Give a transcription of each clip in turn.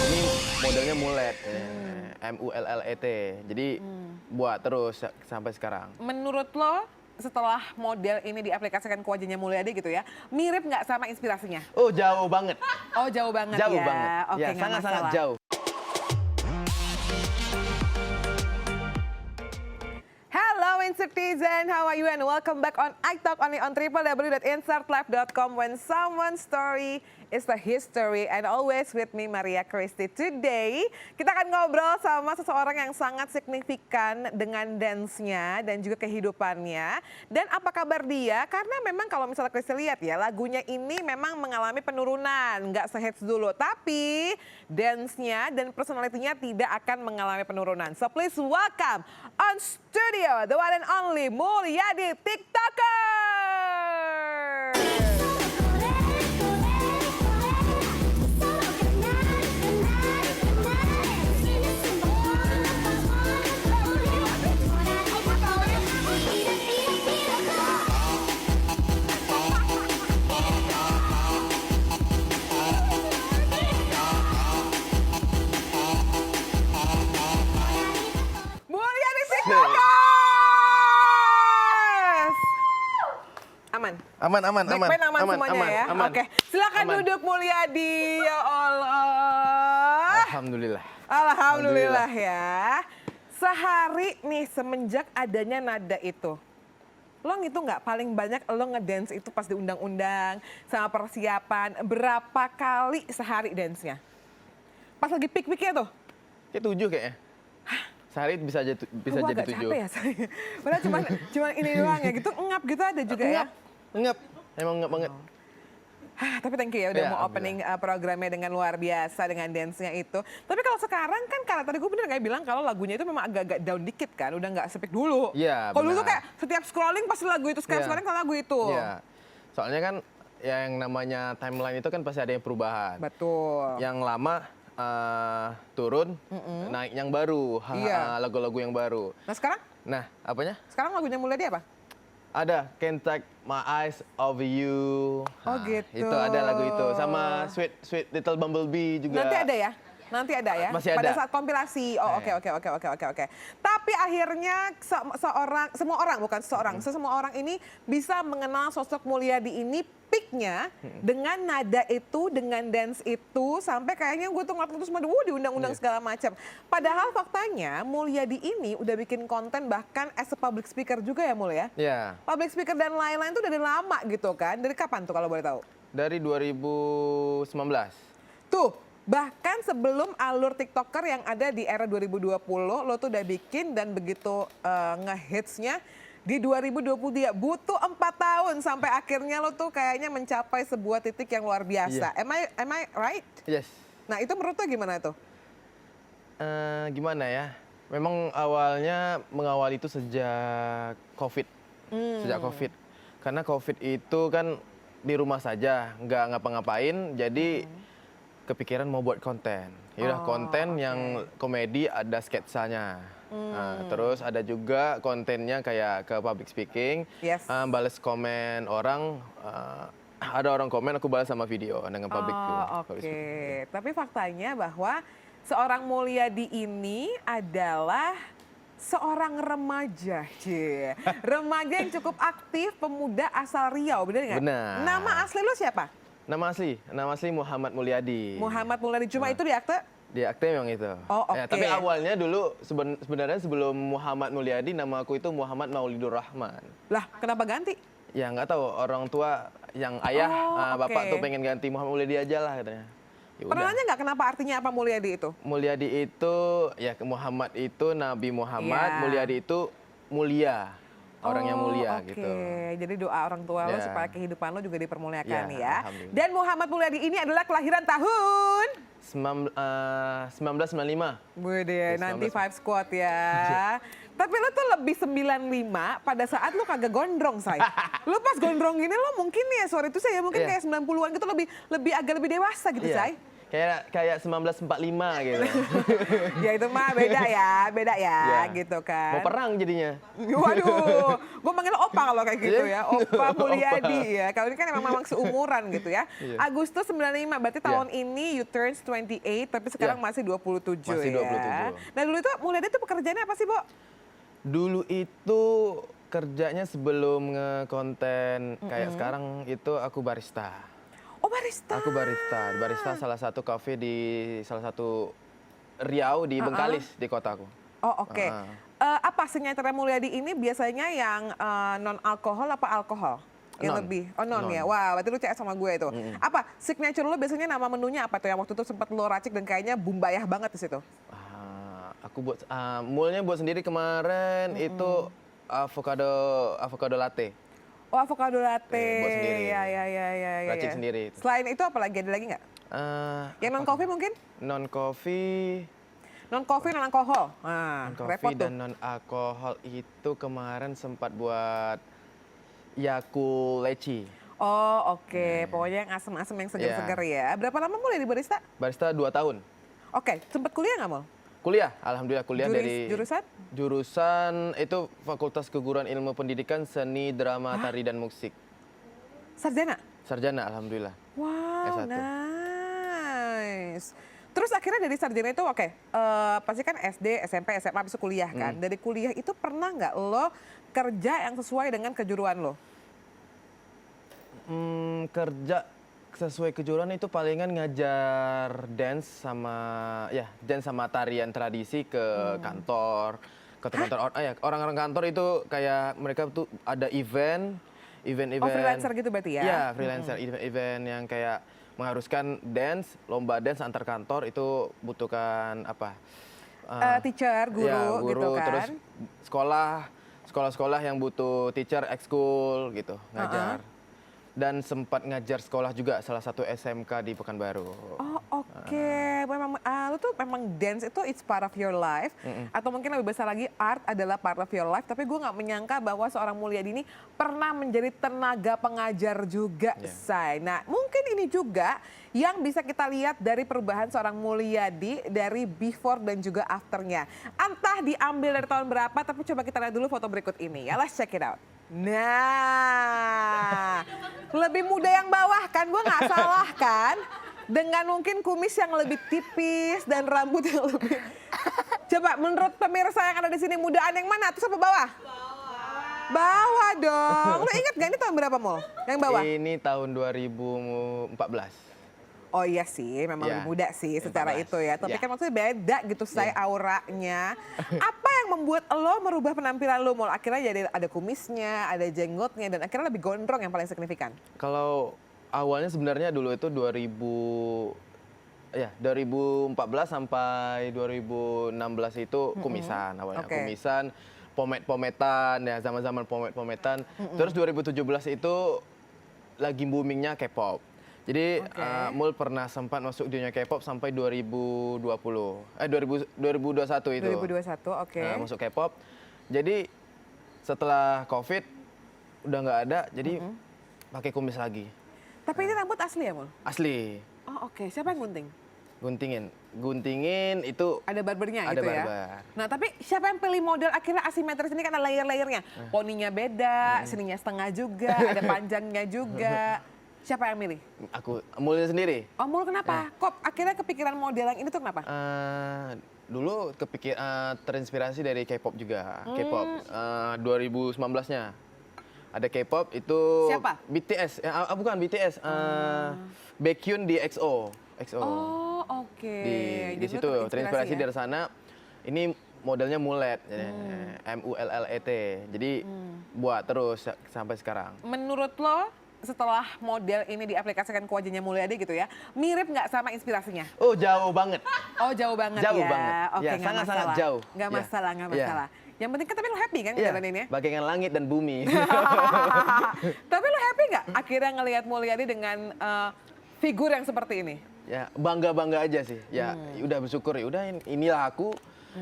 Ini modelnya mulet, MULLET. Jadi buat terus sampai sekarang. Menurut lo setelah model ini diaplikasikan ke wajahnya Mulyadi gitu ya, mirip nggak sama inspirasinya? Oh, jauh banget. Oh, jauh banget Jauh ya. banget. Oke, Ya, nggak sangat-sangat masalah. jauh. Hello Insertizen, how are you and welcome back on iTalk only on www.insertlife.com when someone's story is the history and always with me Maria Christy. Today kita akan ngobrol sama seseorang yang sangat signifikan dengan dance-nya dan juga kehidupannya. Dan apa kabar dia? Karena memang kalau misalnya Christy lihat ya, lagunya ini memang mengalami penurunan, nggak sehits dulu. Tapi dance-nya dan personality-nya tidak akan mengalami penurunan. So please welcome on studio the one and only Mulyadi TikToker. Mulyadi TikTokers. Aman. Aman. Backband aman semuanya ya. Aman. Oke, silakan Aman. duduk Mulyadi. Ya Allah. Alhamdulillah. Alhamdulillah ya. Sehari nih semenjak adanya nada itu, lo ngitung nggak paling banyak lo ngedance itu pas diundang-undang sama persiapan, berapa kali sehari dance-nya? Pas lagi peak-peaknya tuh? Kayak 7 kayaknya. Sehari bisa Gua jadi agak 7. capek ya saya. Padahal cuma ini doang ya gitu, ngap gitu ada juga ya. Ngap. Emang ngap banget. Tapi thank you ya udah Ya, mau opening programnya dengan luar biasa dengan dance-nya itu. Tapi kalau sekarang kan karena tadi gue bener kayak bilang kalau lagunya itu memang agak-agak down dikit kan, udah nggak sepik dulu. Iya, Kalau dulu tuh benar. kayak setiap scrolling pasti lagu itu, sekarang Iya. scrolling kan lagu itu. Iya. Soalnya kan yang namanya timeline itu kan pasti ada yang perubahan. Betul. Yang lama turun, naik yang baru, Iya. lagu-lagu yang baru. Nah sekarang? Nah, apanya? Sekarang lagunya mulai dia apa? Ada Can't Take My Eyes Off You. Oh, gitu. Itu ada lagu itu. Sama Sweet Little Bumblebee juga. Nanti ada ya? Nanti ada ya? Masih Pada ada. saat kompilasi. Oh Iya. oke. Tapi akhirnya semua orang ini bisa mengenal sosok Mulyadi ini peaknya dengan nada itu, dengan dance itu, sampai kayaknya gue tuh ngeliat itu semua diundang-undang Iya. segala macam. Padahal faktanya Mulyadi ini udah bikin konten bahkan as a public speaker juga ya Mul ya? Ya, Public speaker dan lain-lain tuh dari lama gitu kan? Dari kapan tuh kalau boleh tahu? dari 2019. Tuh, bahkan sebelum alur TikToker yang ada di era 2020, lo tuh udah bikin dan begitu ngehitsnya di 2023. Butuh 4 tahun sampai akhirnya lo tuh kayaknya mencapai sebuah titik yang luar biasa. Am I right? Yes. Nah itu menurut lo gimana tuh? Gimana ya? Memang awalnya mengawali itu sejak COVID. Sejak COVID. Karena COVID itu kan di rumah saja, nggak ngapa-ngapain, jadi kepikiran mau buat konten. Yaudah, konten yang komedi ada sketsanya. Nah, terus ada juga kontennya kayak ke public speaking, Yes. balas komen orang, ada orang komen aku balas sama video dengan public Oke, speaking. tapi faktanya bahwa seorang Mulyadi ini adalah seorang remaja, remaja yang cukup aktif, pemuda asal Riau, benar nggak? Benar. Nama asli lu siapa? Nama asli Muhammad Mulyadi. Muhammad Mulyadi, cuma itu di akte? Di akte memang itu. Oh, Ya, oke. tapi awalnya dulu sebenarnya sebelum Muhammad Mulyadi nama aku itu Muhammad Maulidur Rahman. Lah, kenapa ganti? Ya nggak tahu, orang tua yang ayah, bapak oke. tuh pengen ganti Muhammad Mulyadi aja lah katanya. Ya Pernah udah. nanya nggak kenapa artinya apa Mulyadi itu? Mulyadi itu ya Muhammad itu Nabi Muhammad, Iya. Mulyadi itu mulia. Orang yang mulia oke. gitu. Jadi doa orang tua lo Ya. supaya kehidupan lo juga dipermuliakan Ya, ya. alhamdulillah. Dan Muhammad Mulyadi ini adalah kelahiran tahun 1995. Bude, Ya, 95 squad ya. Tapi lo tuh lebih 95 pada saat lo kagak gondrong, say. Lo pas gondrong gini lo mungkin ya, sorry itu saya mungkin Iya. kayak 90-an gitu lebih agak lebih dewasa gitu, Iya. say. kayak 1945 gitu. Ya itu mah beda ya, gitu kan. Mau perang jadinya. Waduh, gue manggil Opa kalau kayak gitu ya, Opa Mulyadi ya. Kalau ini kan memang seumuran gitu ya. Iya. Agustus 95, berarti tahun ini you turns 28, tapi sekarang masih 27 Masih ya. 27. Nah dulu itu Mulyadi itu pekerjaannya apa sih, Bo? Dulu itu kerjanya sebelum ngekonten kayak sekarang itu aku barista. Oh barista. Aku barista salah satu kafe di salah satu Riau di Bengkalis di kotaku. Oh oke. Apa signature Mulyadi ini biasanya yang non alkohol apa alkohol? Yang Non. lebih, oh non ya, Non. wah berarti lu CS sama gue itu. Apa signature lu biasanya nama menunya apa tuh yang waktu itu sempat lu racik dan kayaknya bumbayah banget di situ? Aku buat mulnya buat sendiri kemarin itu avocado latte. Oh avocado latte, Buat sendiri. ya. Racik sendiri itu. Selain itu apa lagi, ada lagi nggak? Yang non coffee mungkin? Non coffee, Non coffee, non alkohol. Nah, non repot coffee tuh. dan non alkohol itu kemarin sempat buat Yakult Leci. Oh oke, pokoknya yang asem-asem yang segar-segar ya. Berapa lama mulai di barista? Barista 2 tahun. Oke, sempat kuliah nggak Mul? Kuliah, alhamdulillah kuliah dari Jurusan? jurusan itu Fakultas Keguruan Ilmu Pendidikan Seni Drama Tari dan Musik. Sarjana? Sarjana alhamdulillah. Wow, S1. nice. Terus akhirnya dari sarjana itu oke, pasti kan SD, SMP, SMA, habis itu kuliah kan. Dari kuliah itu pernah nggak lo kerja yang sesuai dengan kejuruan lo? Kerja sesuai kejuruan itu palingan ngajar dance sama tarian tradisi ke kantor, orang-orang kantor itu kayak mereka tuh ada event. Oh freelancer gitu berarti ya? Iya, freelancer, event yang kayak mengharuskan dance, lomba dance antar kantor itu butuhkan apa? Teacher, guru, Ya, gitu kan? Terus sekolah-sekolah yang butuh teacher, ekskul gitu, ngajar. Dan sempat ngajar sekolah juga, salah satu SMK di Pekanbaru. Oh oke, memang lu tuh memang dance itu it's part of your life, atau mungkin lebih besar lagi art adalah part of your life. Tapi gue nggak menyangka bahwa seorang Mulyadi ini pernah menjadi tenaga pengajar juga, Say. Nah mungkin ini juga yang bisa kita lihat dari perubahan seorang Mulyadi dari before dan juga afternya. Entah diambil dari tahun berapa, tapi coba kita lihat dulu foto berikut ini ya. Let's check it out. Nah, lebih muda yang bawah kan, gue nggak salah kan? Dengan mungkin kumis yang lebih tipis dan rambut yang lebih. Coba menurut pemirsa yang ada di sini mudaan yang mana? Terus apa bawah? Bawah dong. Lu ingat gak ini tahun berapa Mul? Yang bawah? Ini tahun 2014. Oh iya sih, memang lebih muda sih secara 14. itu ya. Tapi kan maksudnya beda gitu saya auranya. Iya. Apa yang membuat lo merubah penampilan lo Mul? Akhirnya jadi ada kumisnya, ada jenggotnya, dan akhirnya lebih gondrong yang paling signifikan. Kalau awalnya sebenarnya dulu itu 2014 sampai 2016 itu kumisan awalnya. Kumisan, pomade-pometan ya, zaman-zaman pomade-pometan. Terus 2017 itu lagi boomingnya K-pop. Jadi Mul pernah sempat masuk dunia K-pop sampai 2021 itu. 2021, oke. Masuk K-pop. Jadi setelah COVID udah nggak ada, jadi pakai kumis lagi. Tapi ini rambut asli ya Mul? Asli. Oh oke, siapa yang gunting? Guntingin itu Ada barbernya ada gitu ya? barber. Nah tapi siapa yang pilih model akhirnya asimetris ini kan ada layer-layernya. Poninya beda, sininya setengah juga, ada panjangnya juga. Siapa yang milih? Aku Mulnya sendiri. Oh Mul kenapa? Kok akhirnya kepikiran model yang ini tuh kenapa? Dulu terinspirasi dari K-pop juga. K-pop 2019-nya. Ada K-pop itu Siapa? BTS. Bukan BTS. Baekhyun di EXO. Oh oke. Di situ terinspirasi dari sana. Ini modelnya mulet, MULLET. Jadi buat terus sampai sekarang. Menurut lo setelah model ini diaplikasikan ke wajahnya Mulyadi gitu ya, mirip nggak sama inspirasinya? Oh jauh banget. Oh jauh banget Jauh ya. banget. Oke, Ya, nggak sangat-sangat masalah. jauh. Nggak Ya. masalah, nggak Ya. masalah. Yang penting kan tapi lo happy kan Iya, ngejalaninnya? bagaikan langit dan bumi. Tapi lo happy nggak akhirnya ngelihat Mulyadi dengan figur yang seperti ini? Ya bangga aja sih. Ya udah bersyukur ya udah inilah aku,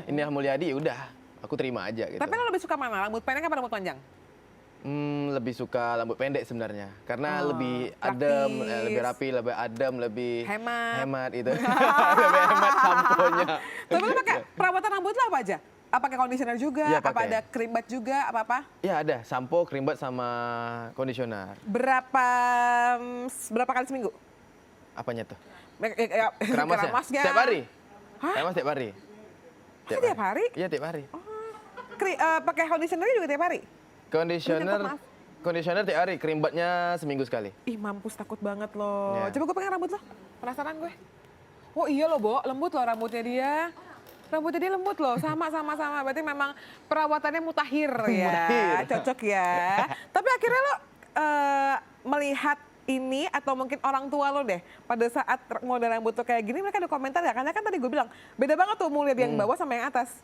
inilah Mulyadi ya udah aku terima aja gitu. Tapi lo lebih suka mana? Rambut pendek apa rambut panjang? Lebih suka rambut pendek sebenarnya, karena Oh, lebih adem, praktis. lebih rapi, lebih adem, lebih Hemat. itu, lebih hemat samponya. Tapi lo pakai perawatan rambut lo apa aja? Apa pakai conditioner juga? Iya, Apa pakai. ada cream bath juga? Apa-apa? Ya ada, sampo, cream bath sama conditioner. Berapa kali seminggu? Apanya tuh? Keramasnya. Keramasnya? Setiap hari. Hah? Keramas setiap hari. Tiap hari? Iya tiap hari. Pakai conditioner juga tiap hari? Conditioner, maaf. conditioner tiap hari, cream bath-nya seminggu sekali. Ih mampus, takut banget loh. Iya. Coba gue pengen rambut lo, penasaran gue. Oh iya loh, Bo, lembut loh rambutnya dia. Rambutnya dia lembut loh, sama. Berarti memang perawatannya mutakhir ya, Mutakhir. cocok ya. Tapi akhirnya lo melihat ini atau mungkin orang tua lo deh, pada saat model rambut lo kayak gini, mereka ada komentar ya? Karena kan tadi gue bilang, beda banget tuh mulia yang bawah sama yang atas.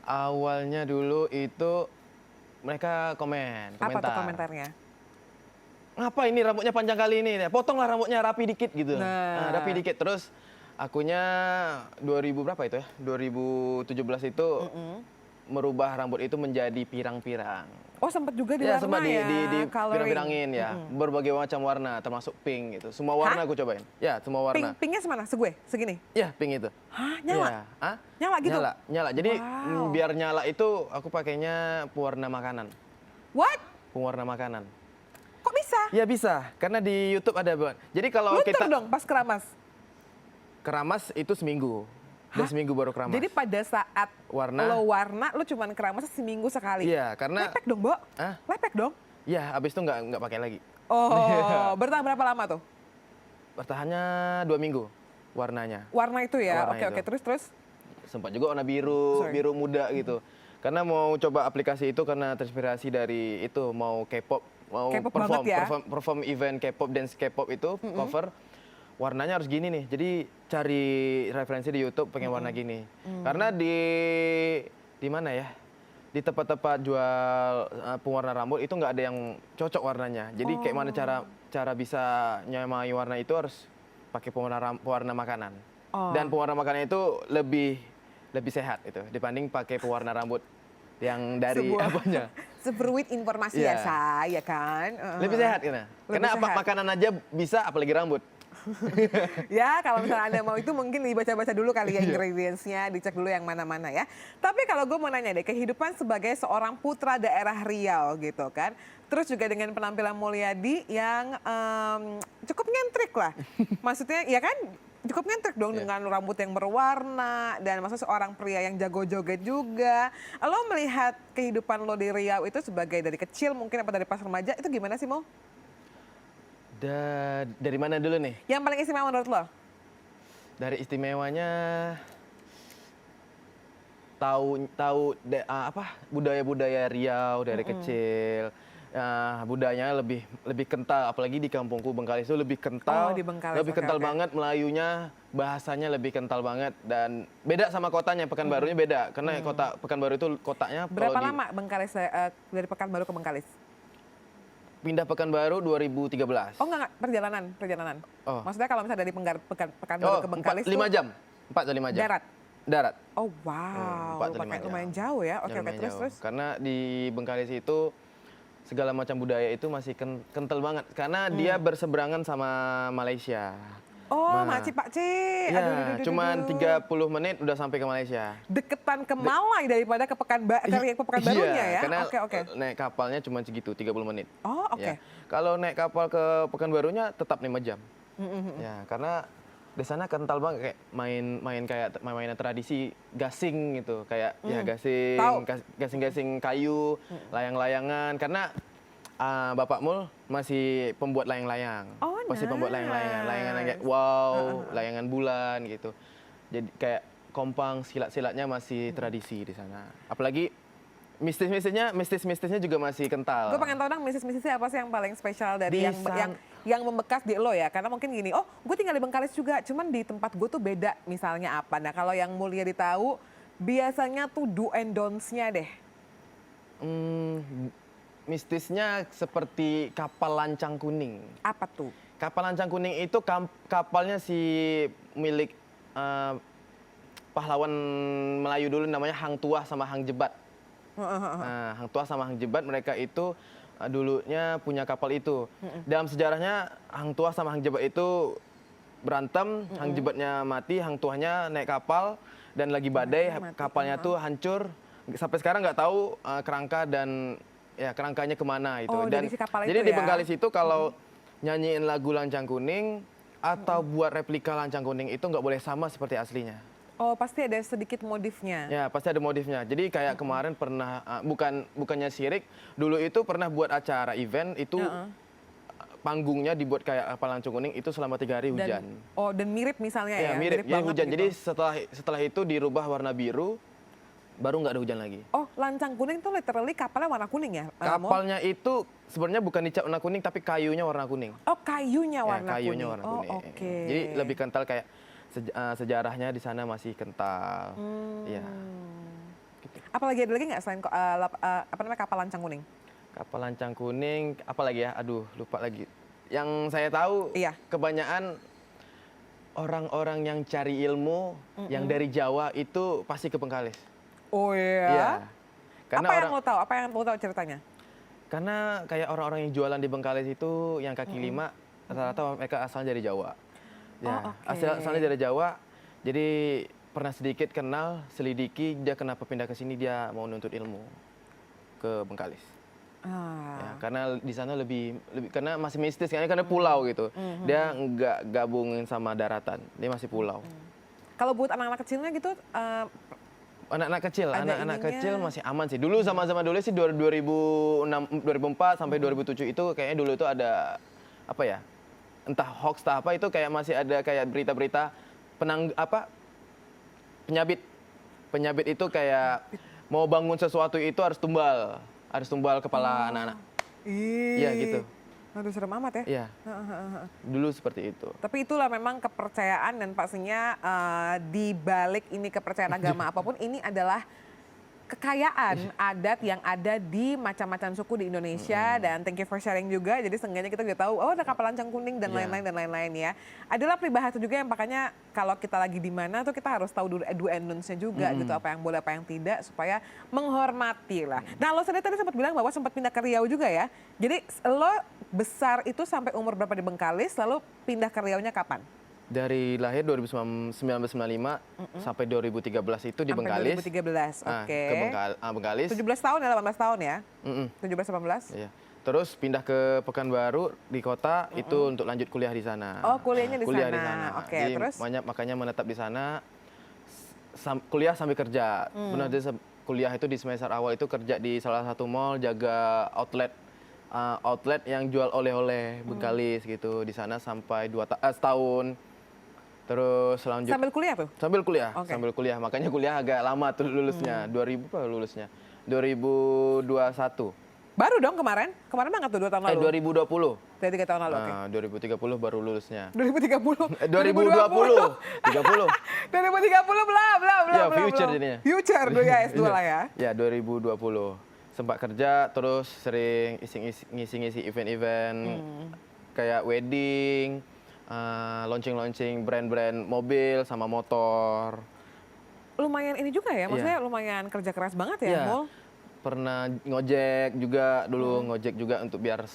Awalnya dulu itu mereka komentar. Apa tuh komentarnya? Ngapa ini rambutnya panjang kali ini? Potonglah rambutnya rapi dikit gitu. Nah. Rapi dikit. Terus akunya 2000 berapa itu ya? 2017 itu merubah rambut itu menjadi pirang-pirang. Oh sempat juga Ya, diwarna sempat di coloring. pirang-pirangin ya. Berbagai macam warna, termasuk pink gitu. Semua warna aku cobain. Ya, semua warna. Pinknya semana? Segini? Ya, pink itu. Hah, nyala? Ya. Hah? Nyala gitu? Nyala. Jadi Wow. biar nyala itu aku pakainya pewarna makanan. What? Pewarna makanan. Kok bisa? Ya bisa, karena di YouTube ada buat. Jadi kalau Luntur kita dong pas keramas. keramas itu seminggu. Dan Hah? seminggu baru keramas. Jadi pada saat Warna. lo cuman keramas seminggu sekali. Iya, karena Lepek dong, Bo. Hah? Lepek dong. ya habis itu nggak pakai lagi. Oh, bertahan berapa lama tuh? Bertahannya 2 minggu warnanya. Warna itu ya. Warna Oke, itu. terus. Sempat juga warna biru, Sorry. biru muda gitu. Karena mau coba aplikasi itu karena terinspirasi dari itu mau K-pop, mau K-pop perform, banget ya. perform event K-pop, dance K-pop itu cover. Warnanya harus gini nih. Jadi cari referensi di YouTube pengen warna gini. Karena di mana ya? Di tempat-tempat jual pewarna rambut itu nggak ada yang cocok warnanya. Jadi kayak mana cara bisa nyamai warna itu harus pakai pewarna makanan. Oh. Dan pewarna makanan itu lebih sehat itu dibanding pakai pewarna rambut yang dari Sebuah apanya. seberuit informasi Iya. ya, saya kan. Lebih sehat karena. Lebih Karena apa sehat. makanan aja bisa apalagi rambut. Ya, kalau misalnya Anda mau itu mungkin dibaca-baca dulu kali ya ingredients-nya, dicek dulu yang mana-mana ya. Tapi kalau gue mau nanya deh, kehidupan sebagai seorang putra daerah Riau gitu kan. Terus juga dengan penampilan Mulyadi yang cukup nyentrik lah. Maksudnya ya kan cukup nyentrik dong dengan rambut yang berwarna dan maksudnya seorang pria yang jago joget juga. Lo melihat kehidupan lo di Riau itu sebagai dari kecil mungkin apa dari pas remaja itu gimana sih Mo? Dari mana dulu nih? Yang paling istimewa menurut lo? Dari istimewanya tahu budaya-budaya Riau dari kecil. Budayanya lebih kental, apalagi di kampungku Bengkalis itu lebih kental. Oh, di Bengkalis, lebih oke, kental oke. banget Melayunya, bahasanya lebih kental banget dan beda sama kotanya. Pekanbarunya beda karena kota Pekanbaru itu kotanya Berapa kalau lama Bengkalis dari Pekanbaru ke Bengkalis? pindah Pekanbaru 2013. Oh enggak, perjalanan. Oh. Maksudnya kalau misalnya dari Pekanbaru ke Bengkalis 5 jam. 4 atau 5 jam. darat. Darat. Oh wow, 4 atau 5 jam. lumayan jauh ya. Oke, Lumayan jauh. terus. Karena di Bengkalis itu segala macam budaya itu masih kental banget. Karena dia berseberangan sama Malaysia. Oh, Nah, makcik pakcik. Ya, cuman 30 menit udah sampai ke Malaysia. Deketan ke Malai daripada ke Pekanbarunya Iya, ya. karena Oke. naik kapalnya cuma segitu, 30 menit. Oh, oke. Ya. Kalau naik kapal ke Pekanbarunya tetap 5 jam. Ya, karena di sana kental banget kayak mainan tradisi gasing gitu, kayak ya gasing, Tahu. gasing kayu, layang-layangan karena Bapak Mul masih pembuat layang-layang. Oh, Masih pembuat layang-layangan, layangan kayak nice. wow, layangan bulan gitu. Jadi kayak kompang, silat-silatnya masih tradisi di sana. Apalagi mistisnya juga masih kental. Gue pengen tahu dong mistis-mistisnya apa sih yang paling spesial dari Di yang membekas di lo ya. Karena mungkin gini, oh gue tinggal di Bengkalis juga, cuman di tempat gue tuh beda misalnya apa. Nah kalau yang Mulia ditahu, biasanya tuh do and don'ts-nya deh. Mistisnya seperti kapal lancang kuning. Apa tuh? Kapal lancang kuning itu kapalnya si milik pahlawan Melayu dulu namanya Hang Tuah sama Hang Jebat. Nah, Hang Tuah sama Hang Jebat mereka itu dulunya punya kapal itu. Dalam sejarahnya Hang Tuah sama Hang Jebat itu berantem, Hang Jebatnya mati, Hang Tuahnya naik kapal dan lagi badai, kapalnya tuh hancur. Sampai sekarang nggak tahu kerangka dan ya kerangkanya kemana itu. Oh, Dan jadi si kapal jadi itu di ya? Bengkalis itu kalau nyanyiin lagu Lancang Kuning atau buat replika Lancang Kuning itu nggak boleh sama seperti aslinya. Oh, pasti ada sedikit modifnya. Ya, pasti ada modifnya. Jadi kayak kemarin pernah bukannya sirik, dulu itu pernah buat acara event itu panggungnya dibuat kayak kapal Lancang Kuning itu selama 3 hari hujan. Dan mirip misalnya ya? Ya, mirip ya banget hujan. gitu. Jadi setelah itu dirubah warna biru, baru nggak ada hujan lagi. Oh, Lancang Kuning tuh literally kapalnya warna kuning ya? Mo? Kapalnya itu sebenarnya bukan dicat warna kuning, tapi kayunya warna kuning. Oh, kayunya Ya, warna kayunya kuning. warna Oh, kuning. oke. Jadi lebih kental kayak sejarahnya di sana masih kental. Ya. Gitu. Apalagi ada lagi nggak selain apa namanya kapal Lancang Kuning? Kapal Lancang Kuning, apalagi ya? Aduh, lupa lagi. Yang saya tahu Iya. kebanyakan orang-orang yang cari ilmu yang dari Jawa itu pasti ke Bengkalis. Oh iya. Iya. Karena Apa yang lo tahu? Apa yang lo tahu ceritanya? karena kayak orang-orang yang jualan di Bengkalis itu yang kaki lima rata-rata mereka asalnya dari Jawa. Ya, oke. asalnya dari Jawa. Jadi pernah sedikit kenal, selidiki dia kenapa pindah ke sini, dia mau nuntut ilmu ke Bengkalis. Ya, karena di sana lebih karena masih mistis karena pulau gitu. Dia nggak gabungin sama daratan, dia masih pulau. Kalau buat anak-anak kecilnya gitu, Anak-anak kecil, Ada anak-anak ininya. kecil masih aman sih. Dulu sama-sama dulu sih 2004 sampai 2007 itu kayaknya dulu itu ada apa ya? Entah hoax entah apa itu kayak masih ada kayak berita-berita penyabit. Penyabit itu kayak mau bangun sesuatu itu harus tumbal kepala anak-anak. Iya gitu. Aduh serem amat ya. Iya. Dulu seperti itu. Tapi itulah memang kepercayaan dan pastinya di balik ini kepercayaan agama apapun ini adalah kekayaan adat yang ada di macam-macam suku di Indonesia dan thank you for sharing juga. Jadi seenggaknya kita udah tahu oh ada kapal Lancang Kuning dan lain-lain ya. Adalah peribahasa juga yang makanya kalau kita lagi di mana tuh kita harus tahu dulu do and don'ts-nya juga gitu apa yang boleh apa yang tidak supaya menghormati lah. Nah lo tadi sempat bilang bahwa sempat pindah ke Riau juga ya. Jadi lo besar itu sampai umur berapa di Bengkalis lalu pindah ke Riau-nya kapan? Dari lahir 1995 sampai 2013 itu di Bengkalis. 2013, oke. Ke Bengkalis. 17 tahun ya, 18 tahun ya? 17-18? Iya. Terus pindah ke Pekanbaru di kota itu untuk lanjut kuliah di sana. Oh, kuliahnya di kuliah sana. di sana. Oke, Jadi terus? makanya menetap di sana. Kuliah sambil kerja. Benar, kuliah itu di semester awal itu kerja di salah satu mall jaga outlet yang jual oleh-oleh Bengkalis gitu di sana sampai setahun. Terus lanjut Sambil kuliah tuh? sambil kuliah, Oke. sambil kuliah. Makanya kuliah agak lama tuh lulusnya. 2000 apa lulusnya? 2021. Baru dong kemarin? Kemarin banget tuh 2 tahun lalu? 2020. Dari 3 tahun lalu, oke. 2030 baru lulusnya. 2030? 2020. 30. 2030 belum. Ya, future jadinya. Future dulu ya, S2 lah ya. Ya, 2020. Sempat kerja terus sering ngisi-ngisi event-event kayak wedding, launching brand-brand mobil sama motor. Lumayan ini juga ya, maksudnya lumayan kerja keras banget ya, Iya. Mul? Pernah ngojek juga dulu, ngojek juga untuk biar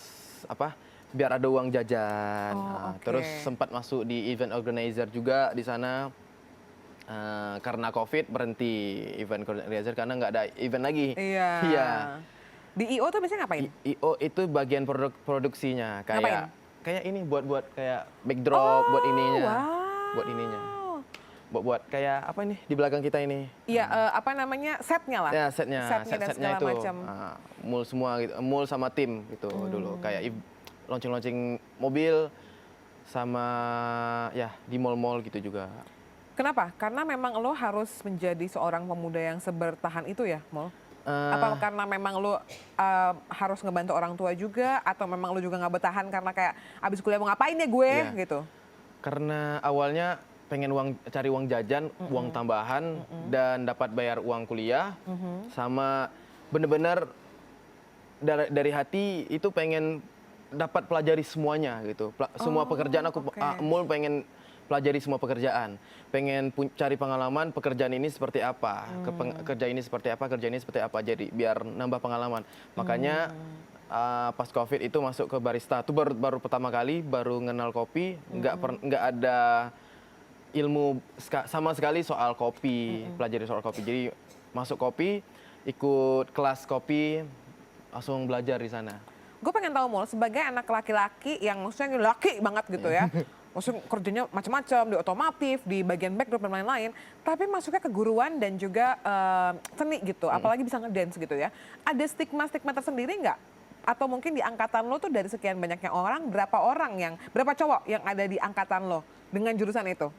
ada uang jajan. Oh, oke. Terus sempat masuk di event organizer juga di sana. Karena COVID berhenti event organizer karena nggak ada event lagi. Iya. Iya. Di I.O. tuh biasanya ngapain? I.O. itu bagian produksinya Ngapain? kayak ini buat kayak backdrop buat ininya. Wow. Buat ininya. Buat kayak apa ini di belakang kita ini? Iya, apa namanya, setnya lah. Ya, setnya dan segala itu. macam. Mul semua gitu, mul sama tim gitu dulu. Kayak launching mobil sama ya di mall-mall gitu juga. Kenapa? Karena memang lo harus menjadi seorang pemuda yang sebertahan itu ya, Mul? Apa karena memang lo harus ngebantu orang tua juga, atau memang lo juga nggak bertahan karena kayak abis kuliah mau ngapain ya gue Iya. gitu? Karena awalnya pengen cari uang jajan, uang tambahan dan dapat bayar uang kuliah, sama bener-bener dari hati itu pengen dapat pelajari semuanya gitu. Semua pekerjaan aku Mul pengen pelajari semua pekerjaan. Pengen cari pengalaman pekerjaan ini seperti apa, kerja ini seperti apa, kerja ini seperti apa. Jadi biar nambah pengalaman. Makanya pas COVID itu masuk ke barista. Itu baru pertama kali, baru kenal kopi, nggak ada ilmu sama sekali soal kopi, pelajari soal kopi. Jadi masuk kopi, ikut kelas kopi, langsung belajar di sana. Gue pengen tahu Mul, sebagai anak laki-laki yang maksudnya laki banget gitu ya, maksudnya kerjanya macam-macam di otomotif, di bagian backdrop dan lain-lain, tapi masuknya keguruan dan juga seni gitu, apalagi bisa ngedance gitu ya. Ada stigma-stigma tersendiri nggak? Atau mungkin di angkatan lo tuh dari sekian banyaknya orang, berapa cowok yang ada di angkatan lo dengan jurusan itu?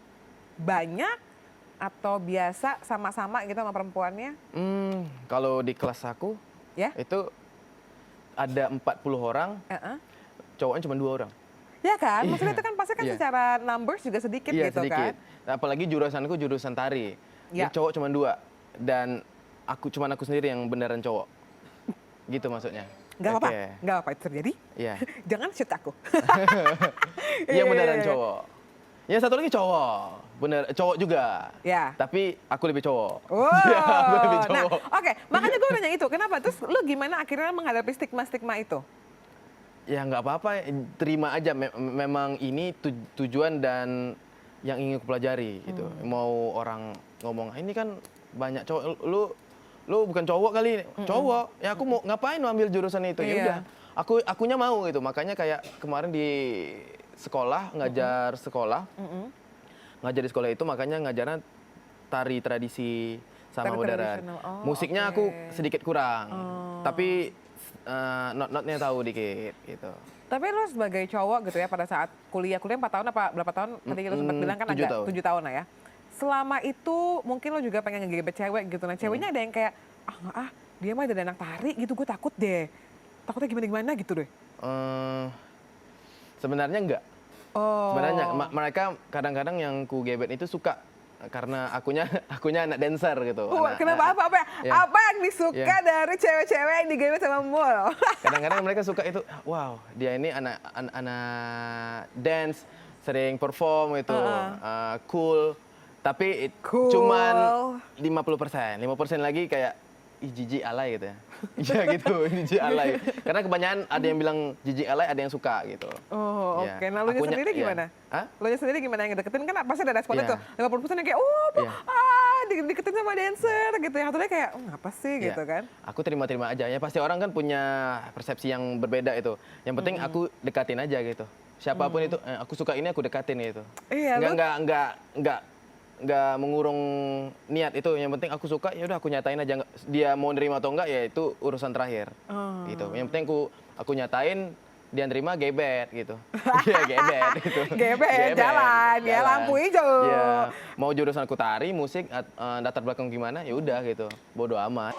Banyak atau biasa sama-sama gitu sama perempuannya? Kalau di kelas aku, Ya? itu ada 40 orang, cowoknya cuma 2 orang. Ya kan, maksudnya itu kan pasti kan Iya. secara numbers juga sedikit Iya, gitu sedikit. kan? Nah, apalagi jurusanku jurusan tari. Ya. Jadi cowok cuma 2 dan aku sendiri yang beneran cowok. Gitu maksudnya. Nggak apa-apa, Oke. nggak apa-apa itu terjadi. Iya. Jangan shoot aku. Iya beneran iya. cowok. Yang satu lagi cowok, bener cowok juga. Ya. Tapi aku lebih cowok. Wow. Iya, aku lebih Nah, cowok. oke, makanya gue nanya itu. Kenapa? Terus lu gimana akhirnya menghadapi stigma-stigma itu? Ya nggak apa-apa, terima aja. Memang ini tujuan dan yang ingin aku pelajari gitu. Mau orang ngomong, ini kan banyak cowok, lu bukan cowok kali, cowok. Ya aku mau ngapain lu ambil jurusan itu? Ya Iya. udah, akunya mau gitu. Makanya kayak kemarin di sekolah ngajar ngajar di sekolah itu, makanya ngajarnya tari tradisi sama Tari modern. tradisional. Oh, Musiknya oke. aku sedikit kurang, tapi not-notnya tahu dikit gitu. Tapi lu sebagai cowok gitu ya pada saat kuliah 4 tahun apa berapa tahun? Tadi lu sempat bilang kan 7 agak tahun. 7 tahun lah ya. Selama itu mungkin lu juga pengen ngegebet cewek gitu. Nah ceweknya ada yang kayak, nggak dia mah ada anak tari gitu, gue takut deh. Takutnya gimana-gimana gitu deh. Sebenarnya enggak. Oh. Sebenarnya mereka kadang-kadang yang ku gebet itu suka karena akunya anak dancer gitu. Kenapa apa ya. apa yang disuka dari cewek-cewek yang digebet sama Mul? Kadang-kadang mereka suka itu, wow, dia ini anak dance, sering perform itu, cool. Tapi Cool. cuman 50%. 50% lagi kayak ih jijik alay gitu ya. Iya gitu, jijik alay. Karena kebanyakan ada yang bilang jijik alay, ada yang suka gitu. Oh, Iya. oke. Nah, lu sendiri iya. gimana? Hah? Lu sendiri gimana yang deketin kan pasti ada responnya Iya. tuh. 50% yang kayak, Iya. deketin sama dancer gitu. Yang satunya kayak, ngapa sih Iya. gitu kan? Aku terima-terima aja. Ya pasti orang kan punya persepsi yang berbeda itu. Yang penting aku dekatin aja gitu. Siapapun itu, aku suka ini aku dekatin gitu. Iya, lu Nggak mengurung niat itu. Yang penting aku suka, ya udah aku nyatain aja. Dia mau nerima atau enggak ya itu urusan terakhir. Gitu. Yang penting aku nyatain, dia nerima gebet gitu. Iya gebet gitu. Gebet, jalan ya, lampu hijau. Iya. Mau jurusan aku tari, musik, latar belakang gimana, ya udah gitu. Bodo amat.